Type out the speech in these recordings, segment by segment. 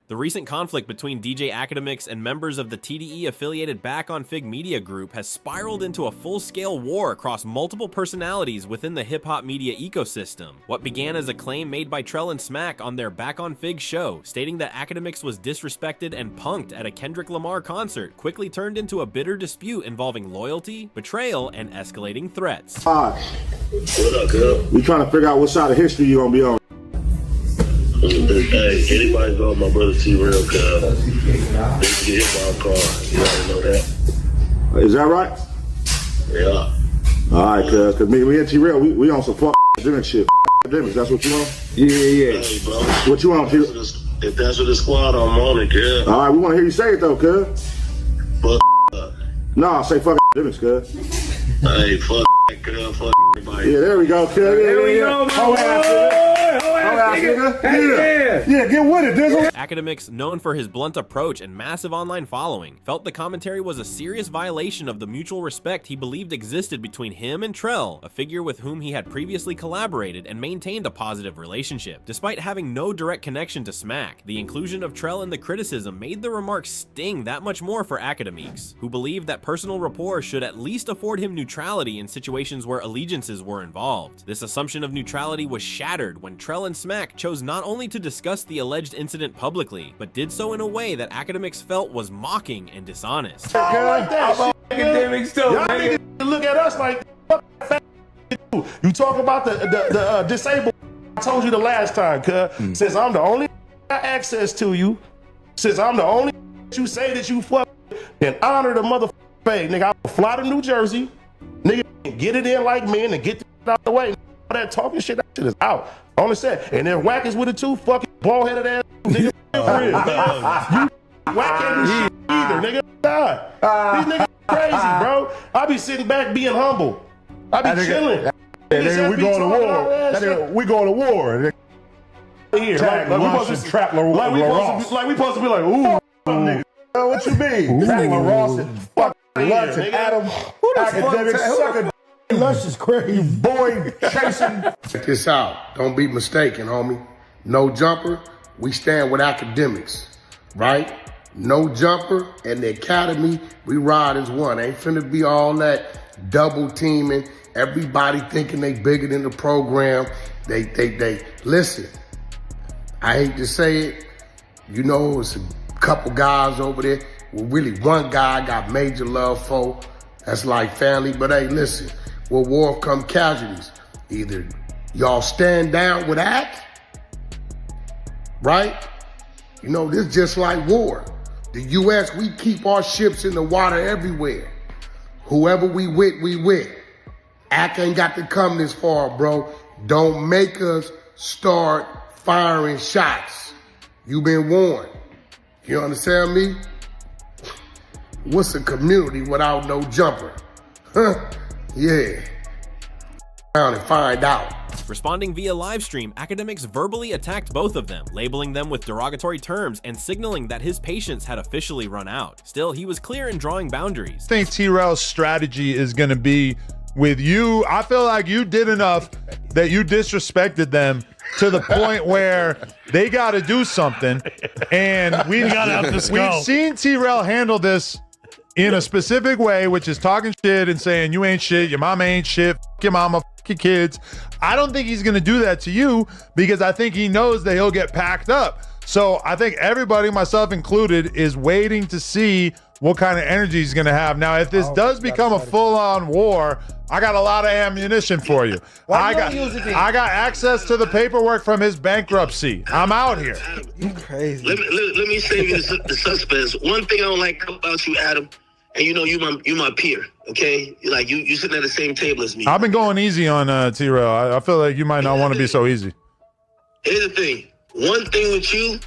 The recent conflict between DJ Akademiks and members of the TDE-affiliated Back on Fig media group has spiraled into a full-scale war across multiple personalities within the hip-hop media ecosystem. What began as a claim made by Trell and Smack on their Back on Fig show, stating that Akademiks was disrespected and punked at a Kendrick Lamar concert, quickly turned into a bitter dispute involving loyalty, betrayal, and escalating threats. What up, girl? We trying to figure out what side of history you gonna be on. Hey, anybody's on my brother T-Real, cuz. They can get hit by a car. You already know that. Is that right? Yeah. Alright, cuz me and T-Real, we on some academic shit. Academics, that's what you on? Yeah. Hey, bro. What you on, T? If that's what the squad, I'm on it, cuz. Alright, we want to hear you say it, though, cuz. Fuck. Nah, say fuck academics, cuz. Hey, fuck girl, fuck everybody. Yeah, there we go, cuz. There we go, man. Yeah, get with it, Dizzle. Akademiks, known for his blunt approach and massive online following, felt the commentary was a serious violation of the mutual respect he believed existed between him and Trell, a figure with whom he had previously collaborated and maintained a positive relationship. Despite having no direct connection to Smack, the inclusion of Trell in the criticism made the remarks sting that much more for Akademiks, who believed that personal rapport should at least afford him neutrality in situations where allegiances were involved. This assumption of neutrality was shattered when Trell and Smack chose not only to discuss the alleged incident publicly, but did so in a way that Akademiks felt was mocking and dishonest. Like that. Academics too. Y'all niggas look at us like, what the fuck you talk about the disabled. I told you the last time, cuz. Since I'm the only got access to you, since I'm the only you say that you fuck, then honor the motherfucking fade. Nigga, I'll fly to New Jersey, nigga, get it in like men and get the out the way. All that talking shit, that shit is out. Only said, and then whack is with it too, fucking bald-headed ass nigga. You whack can't do shit either, nigga. God. These niggas crazy, bro. I be sitting back being humble. I be chilling. We going to war. We going to war. Here, like we supposed to be like, ooh. What you mean? Trapler Ross and fuck Lunch and Adam. Akademiks sucker. Lunch is crazy. Boy chasing. Check this out. Don't be mistaken, homie. No Jumper, we stand with Akademiks, right? No Jumper and the Academy, we ride as one. Ain't finna be all that double teaming. Everybody thinking they bigger than the program. They listen. I hate to say it. You know, it's a couple guys over there. Well, really one guy I got major love for. That's like family. But hey, listen, will war come casualties? Either y'all stand down with Ak, right? You know, this just like war. The U.S., we keep our ships in the water everywhere. Whoever we with, we with. Ak ain't got to come this far, bro. Don't make us start firing shots. You been warned. You understand me? What's a community without no Jumper? Huh? Yeah. Down and find out. Responding via livestream, Akademiks verbally attacked both of them, labeling them with derogatory terms and signaling that his patience had officially run out. Still, he was clear in drawing boundaries. I think T-Rel's strategy is going to be with you. I feel like you did enough that you disrespected them to the point where they got to do something. And we've seen T-Rel handle this in a specific way, which is talking shit and saying you ain't shit, your mama ain't shit, f your mama, f your kids. I don't think he's gonna do that to you because I think he knows that he'll get packed up. So I think everybody, myself included, is waiting to see what kind of energy he's gonna have. Now, if this does become a full-on war, I got a lot of ammunition for you. I got access to the paperwork from his bankruptcy. I'm out here. You crazy. Let me save you the suspense. One thing I don't like about you, Adam, and you know you my peer, okay? Like you sitting at the same table as me. I've been going easy on T-Rel. I feel like you might not want to be so easy. Here's the thing. One thing with you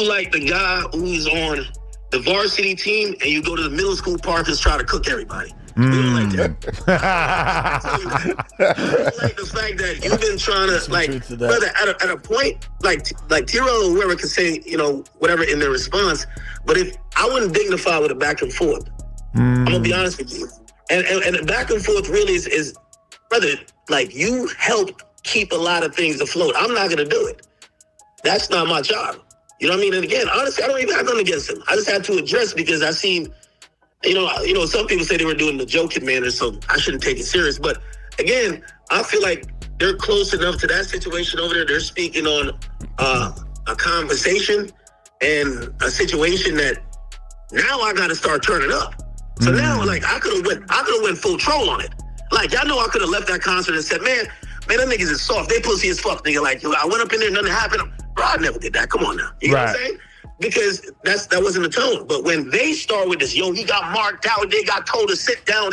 like the guy who's on the varsity team and you go to the middle school park and try to cook everybody. We don't like that. We don't like the fact that you've been trying to, like, brother, at a point, like Tyrell or whoever can say, you know, whatever in their response, but if I wouldn't dignify with a back and forth. I'm gonna be honest with you. And the back and forth really is, brother, like you helped keep a lot of things afloat. I'm not gonna do it. That's not my job. You know what I mean? And again, honestly, I don't even have nothing against him. I just had to address because I seen, you know, some people say they were doing the joking manner, so I shouldn't take it serious. But again, I feel like they're close enough to that situation over there. They're speaking on a conversation and a situation that now I got to start turning up. So now, like, I could have went full troll on it. Like, y'all know I could have left that concert and said, man, them niggas is soft. They pussy as fuck, nigga. Like, I went up in there, nothing happened. Bro, I never did that. Come on now. You know what I'm saying? Because that wasn't the tone. But when they start with this, yo, he got marked out, they got told to sit down.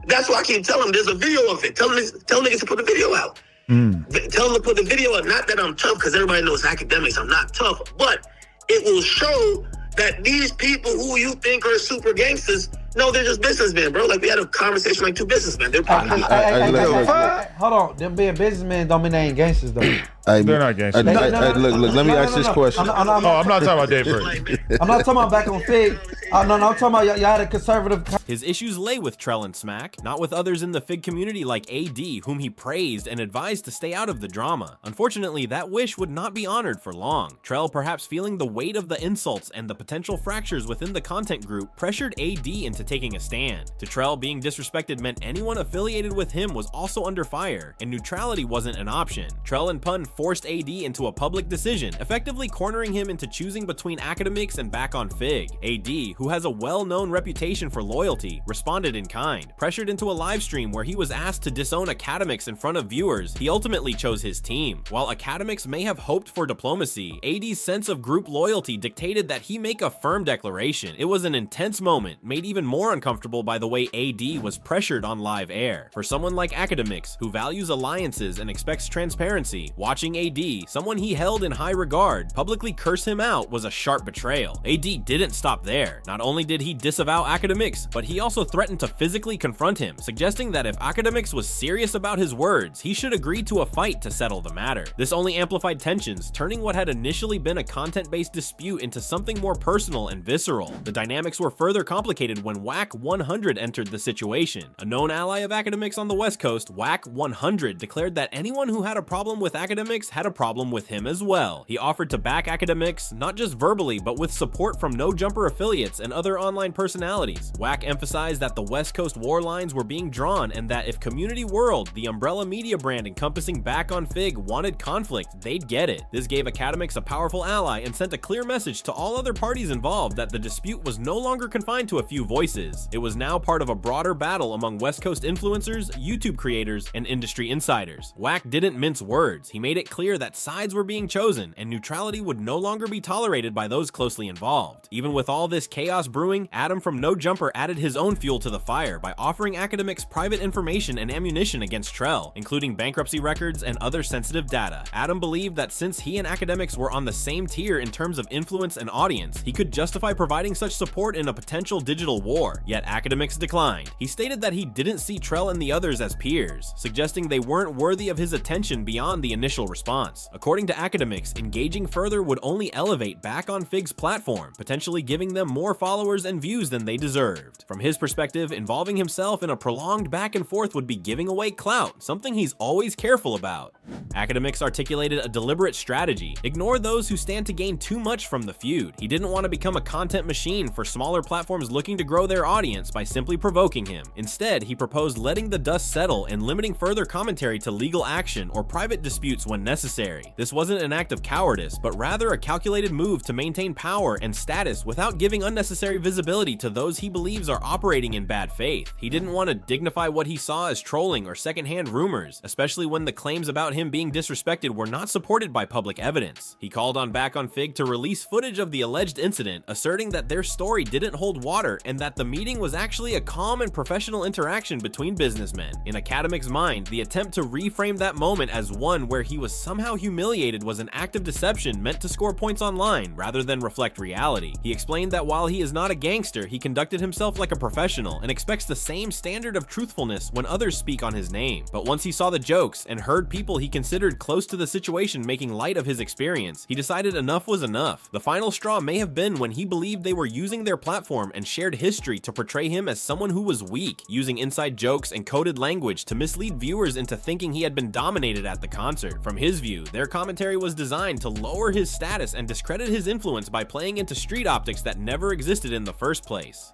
That's why I keep telling them there's a video of it. Tell niggas to put the video out. Tell them to put the video out. Not that I'm tough, because everybody knows Akademiks. I'm not tough. But it will show that these people who you think are super gangsters, no, they're just businessmen, bro. Like, we had a conversation like two businessmen. They're probably hold on. Them being businessmen don't mean they ain't gangsters, though. They're not gangsters. Look, let me ask this question. I'm not talking about Dave Bird. I'm not talking about back on Fig. I'm talking about y'all had a conservative. His issues lay with Trell and Smack, not with others in the Fig community like AD, whom he praised and advised to stay out of the drama. Unfortunately, that wish would not be honored for long. Trell, perhaps feeling the weight of the insults and the potential fractures within the content group, pressured AD into taking a stand. To Trell, being disrespected meant anyone affiliated with him was also under fire, and neutrality wasn't an option. Trell and Pun forced AD into a public decision, effectively cornering him into choosing between Akademiks and back on Fig. AD, who has a well-known reputation for loyalty, responded in kind. Pressured into a live stream where he was asked to disown Akademiks in front of viewers, he ultimately chose his team. While Akademiks may have hoped for diplomacy, AD's sense of group loyalty dictated that he make a firm declaration. It was an intense moment, made even more uncomfortable by the way AD was pressured on live air. For someone like Akademiks, who values alliances and expects transparency, watching AD, someone he held in high regard, publicly curse him out was a sharp betrayal. AD didn't stop there. Not only did he disavow Akademiks, but he also threatened to physically confront him, suggesting that if Akademiks was serious about his words, he should agree to a fight to settle the matter. This only amplified tensions, turning what had initially been a content-based dispute into something more personal and visceral. The dynamics were further complicated when Whack 100 entered the situation. A known ally of Akademiks on the West Coast, Whack 100 declared that anyone who had a problem with Akademiks had a problem with him as well. He offered to back Akademiks, not just verbally, but with support from No Jumper affiliates and other online personalities. Whack emphasized that the West Coast war lines were being drawn and that if Community World, the umbrella media brand encompassing Back on Fig, wanted conflict, they'd get it. This gave Akademiks a powerful ally and sent a clear message to all other parties involved that the dispute was no longer confined to a few voices. It was now part of a broader battle among West Coast influencers, YouTube creators, and industry insiders. Whack didn't mince words. He made it clear that sides were being chosen and neutrality would no longer be tolerated by those closely involved. Even with all this chaos brewing, Adam from No Jumper added his own fuel to the fire by offering Akademiks private information and ammunition against Trell, including bankruptcy records and other sensitive data. Adam believed that since he and Akademiks were on the same tier in terms of influence and audience, he could justify providing such support in a potential digital war, yet Akademiks declined. He stated that he didn't see Trell and the others as peers, suggesting they weren't worthy of his attention beyond the initial response. According to Akademiks, engaging further would only elevate Back on Fig's platform, potentially giving them more followers and views than they deserved. From his perspective, involving himself in a prolonged back and forth would be giving away clout, something he's always careful about. Akademiks articulated a deliberate strategy: ignore those who stand to gain too much from the feud. He didn't want to become a content machine for smaller platforms looking to grow their audience by simply provoking him. Instead, he proposed letting the dust settle and limiting further commentary to legal action or private disputes when necessary. This wasn't an act of cowardice, but rather a calculated move to maintain power and status without giving unnecessary visibility to those he believes are operating in bad faith. He didn't want to dignify what he saw as trolling or secondhand rumors, especially when the claims about him being disrespected were not supported by public evidence. He called on Back on Fig to release footage of the alleged incident, asserting that their story didn't hold water and that the meeting was actually a calm and professional interaction between businessmen. In Akademiks' mind, the attempt to reframe that moment as one where he was somehow humiliated was an act of deception meant to score points online rather than reflect reality. He explained that while he he is not a gangster, he conducted himself like a professional and expects the same standard of truthfulness when others speak on his name. But once he saw the jokes and heard people he considered close to the situation making light of his experience, he decided enough was enough. The final straw may have been when he believed they were using their platform and shared history to portray him as someone who was weak, using inside jokes and coded language to mislead viewers into thinking he had been dominated at the concert. From his view, their commentary was designed to lower his status and discredit his influence by playing into street optics that never existed in the first place.